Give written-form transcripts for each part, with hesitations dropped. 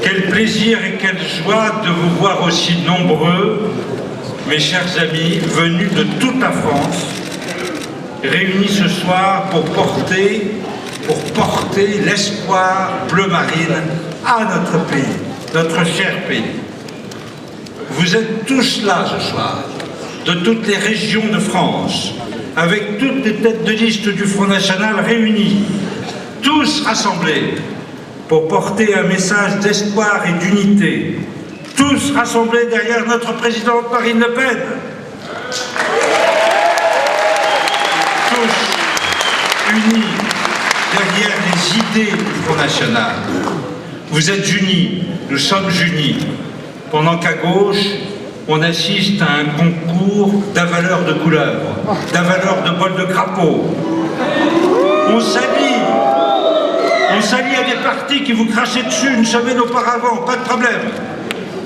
Quel plaisir et quelle joie de vous voir aussi nombreux, mes chers amis, venus de toute la France, réunis ce soir pour porter l'espoir bleu marine à notre pays, notre cher pays. Vous êtes tous là ce soir, de toutes les régions de France, avec toutes les têtes de liste du Front National réunies, tous rassemblés pour porter un message d'espoir et d'unité, tous rassemblés derrière notre présidente Marine Le Pen, tous unis derrière les idées du Front National. Vous êtes unis, nous sommes unis, pendant qu'à gauche, on assiste à un concours d'avaleurs de couleurs, d'avaleurs de bols de crapaud. On s'allie à des partis qui vous crachaient dessus une semaine auparavant, pas de problème.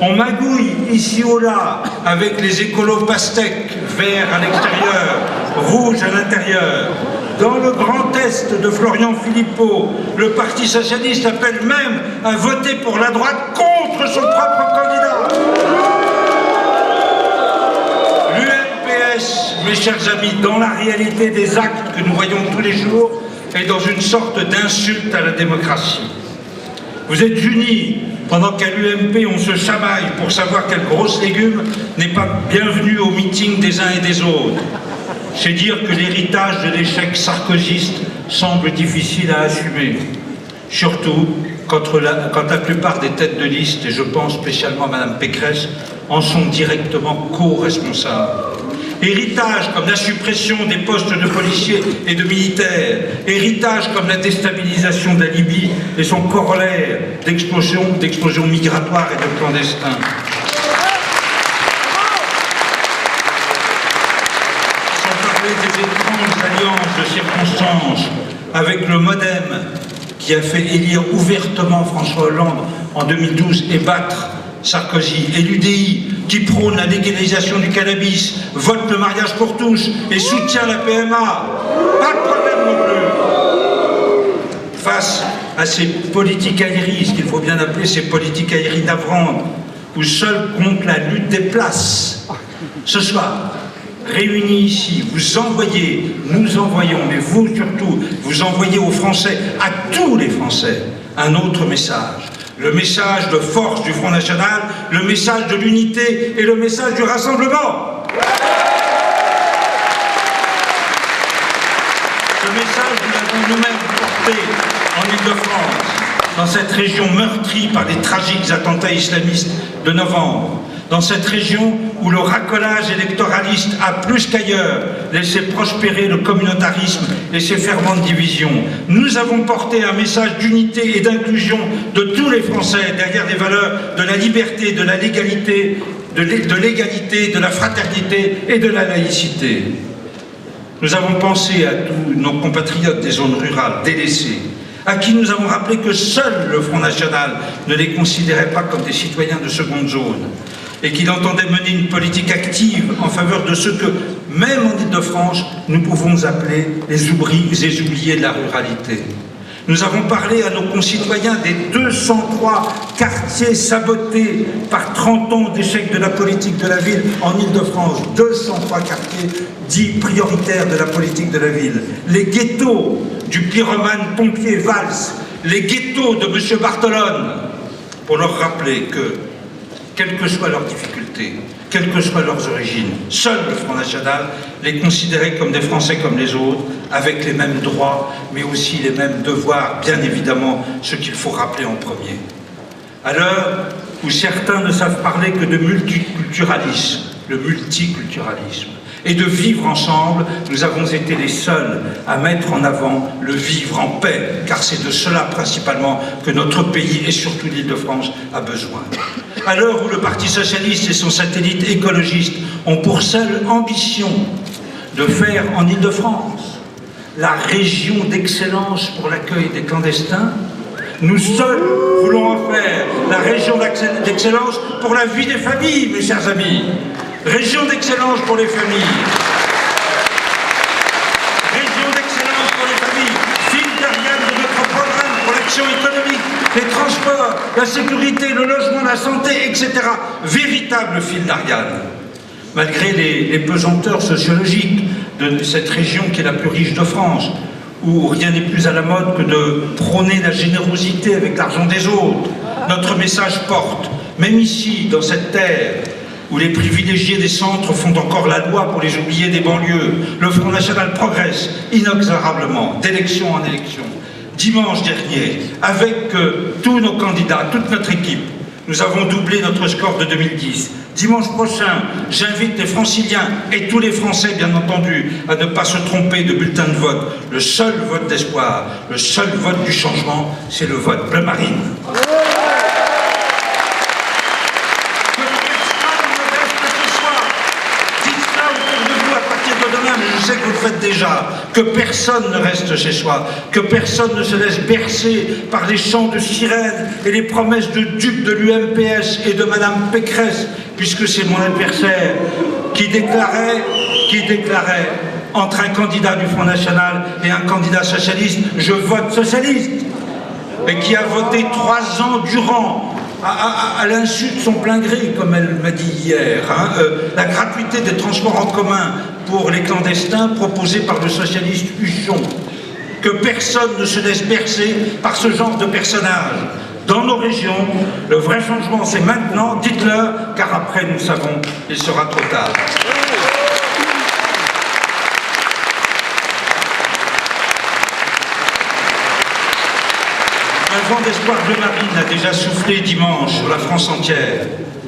On magouille ici ou là avec les écolos pastèques, verts à l'extérieur, rouges à l'intérieur. Dans le Grand Est de Florian Philippot, le Parti Socialiste appelle même à voter pour la droite contre son propre candidat. L'UMPS, mes chers amis, dans la réalité des actes que nous voyons tous les jours, est dans une sorte d'insulte à la démocratie. Vous êtes unis pendant qu'à l'UMP on se chamaille pour savoir quelle grosse légume n'est pas bienvenue au meeting des uns et des autres. C'est dire que l'héritage de l'échec sarkozyste semble difficile à assumer. Surtout quand la plupart des têtes de liste, et je pense spécialement à Mme Pécresse, en sont directement co-responsables. Héritage comme la suppression des postes de policiers et de militaires, héritage comme la déstabilisation de la Libye et son corollaire d'explosion migratoire et de clandestins. Sans parler des étranges alliances de circonstances avec le MoDem qui a fait élire ouvertement François Hollande en 2012 et battre Sarkozy, et l'UDI qui prône la légalisation du cannabis, vote le mariage pour tous et soutient la PMA. Pas de problème non plus. Face à ces politiques aériennes, ce qu'il faut bien appeler ces politiques aériennes navrantes, où seul compte la lutte des places. Ce soir, réunis ici, vous envoyez, nous envoyons, mais vous surtout, vous envoyez aux Français, à tous les Français, un autre message. Le message de force du Front National, le message de l'unité et le message du rassemblement. Ce message, nous l'avons nous-mêmes porté en Île-de-France, dans cette région meurtrie par les tragiques attentats islamistes de novembre, dans cette région où le racolage électoraliste a plus qu'ailleurs laissé prospérer le communautarisme et ses ferments de division. Nous avons porté un message d'unité et d'inclusion de tous les Français derrière des valeurs de la liberté, de la légalité, de l'égalité, de la fraternité et de la laïcité. Nous avons pensé à tous nos compatriotes des zones rurales délaissées, à qui nous avons rappelé que seul le Front National ne les considérait pas comme des citoyens de seconde zone, et qu'il entendait mener une politique active en faveur de ceux que, même en Île-de-France, nous pouvons appeler les oubliés de la ruralité. Nous avons parlé à nos concitoyens des 203 quartiers sabotés par 30 ans d'échec de la politique de la ville en Île-de-France. 203 quartiers dits prioritaires de la politique de la ville. Les ghettos du pyromane pompier Valls, les ghettos de M. Bartolone, pour leur rappeler que, quelles que soient leurs difficultés, quelles que soient leurs origines, seul le Front National les considérait comme des Français comme les autres, avec les mêmes droits, mais aussi les mêmes devoirs, bien évidemment, ce qu'il faut rappeler en premier. À l'heure où certains ne savent parler que de multiculturalisme, le multiculturalisme, et de vivre ensemble, nous avons été les seuls à mettre en avant le vivre en paix, car c'est de cela principalement que notre pays, et surtout l'Île-de-France, a besoin. À l'heure où le Parti Socialiste et son satellite écologiste ont pour seule ambition de faire en Île-de-France la région d'excellence pour l'accueil des clandestins, nous seuls voulons en faire la région d'excellence pour la vie des familles, mes chers amis. Région d'excellence pour les familles. Région d'excellence pour les familles. Fil d'Ariane de notre programme pour l'action économique, les transports, la sécurité, le logement, la santé, etc. Véritable fil d'Ariane. Malgré les pesanteurs sociologiques de cette région qui est la plus riche de France, où rien n'est plus à la mode que de prôner la générosité avec l'argent des autres, notre message porte, même ici, dans cette terre, où les privilégiés des centres font encore la loi pour les oubliés des banlieues, le Front National progresse inexorablement, d'élection en élection. Dimanche dernier, avec tous nos candidats, toute notre équipe, nous avons doublé notre score de 2010. Dimanche prochain, j'invite les franciliens et tous les Français, bien entendu, à ne pas se tromper de bulletin de vote. Le seul vote d'espoir, le seul vote du changement, c'est le vote bleu marine. Je sais que vous le faites déjà, que personne ne reste chez soi, que personne ne se laisse bercer par les chants de sirènes et les promesses de dupes de l'UMPS et de Madame Pécresse, puisque c'est mon adversaire qui déclarait entre un candidat du Front National et un candidat socialiste, je vote socialiste, et qui a voté 3 ans durant, à l'insu de son plein gré, comme elle m'a dit hier, la gratuité des transports en commun pour les clandestins proposés par le socialiste Huchon. Que personne ne se laisse bercer par ce genre de personnage. Dans nos régions, le vrai changement c'est maintenant, dites-leur, car après nous savons, il sera trop tard. Un vent d'espoir bleu marine a déjà soufflé dimanche sur la France entière,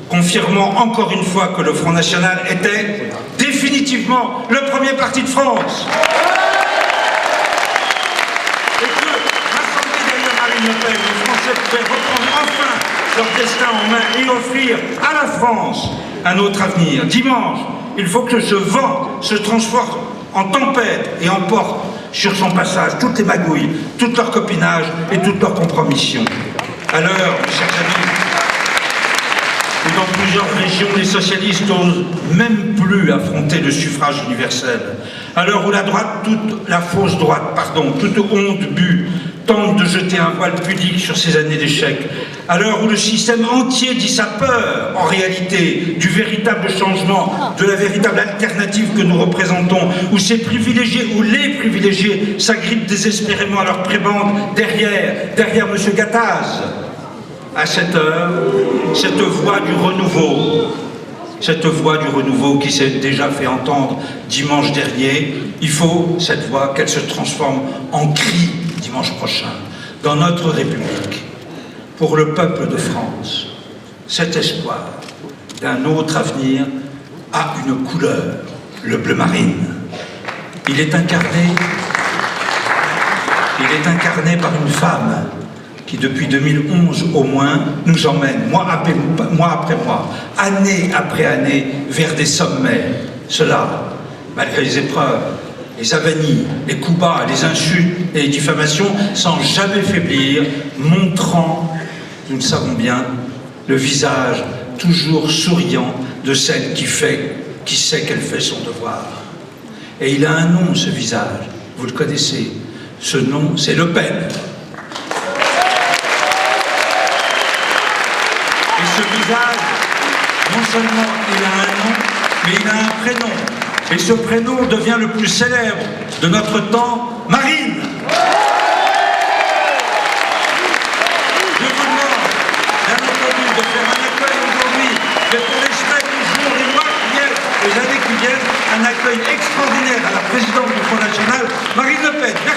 confirmant encore une fois que le Front National était définitivement le premier parti de France. Et que, rassemblés derrière Marine Le Pen, les Français pouvaient reprendre enfin leur destin en main et offrir à la France un autre avenir. Dimanche, il faut que ce vent se transforme en tempête et emporte sur son passage toutes les magouilles, tout leur copinage et toute leur compromission. À l'heure, mes chers amis, où dans plusieurs régions, les socialistes n'osent même plus affronter le suffrage universel. À l'heure où la droite, toute honte bue, tente de jeter un voile pudique sur ces années d'échec. À l'heure où le système entier dit sa peur, en réalité, du véritable changement, de la véritable alternative que nous représentons, où ces privilégiés, ou les privilégiés, s'agrippent désespérément à leur prébande derrière M. Gattaz. À cette heure, cette voix du renouveau qui s'est déjà fait entendre dimanche dernier, il faut, cette voix, qu'elle se transforme en cri dimanche prochain, dans notre République, pour le peuple de France. Cet espoir d'un autre avenir a une couleur, le bleu marine. Il est incarné par une femme qui depuis 2011 au moins nous emmène, mois après mois, année après année, vers des sommets. Cela, malgré les épreuves, les avanies, les coups bas, les insultes et les diffamations, sans jamais faiblir, montrant, nous le savons bien, le visage toujours souriant de celle qui sait qu'elle fait son devoir. Et il a un nom, ce visage, vous le connaissez, ce nom, c'est Le Pen. Et ce visage, non seulement il a un nom, mais il a un prénom. Et ce prénom devient le plus célèbre de notre temps, Marine. Je vous demande, bien entendu, de faire un accueil aujourd'hui, mais pour les semaines, les jours, les mois qui viennent, les années qui viennent, un accueil extraordinaire à la présidente du Front National, Marine Le Pen. Merci.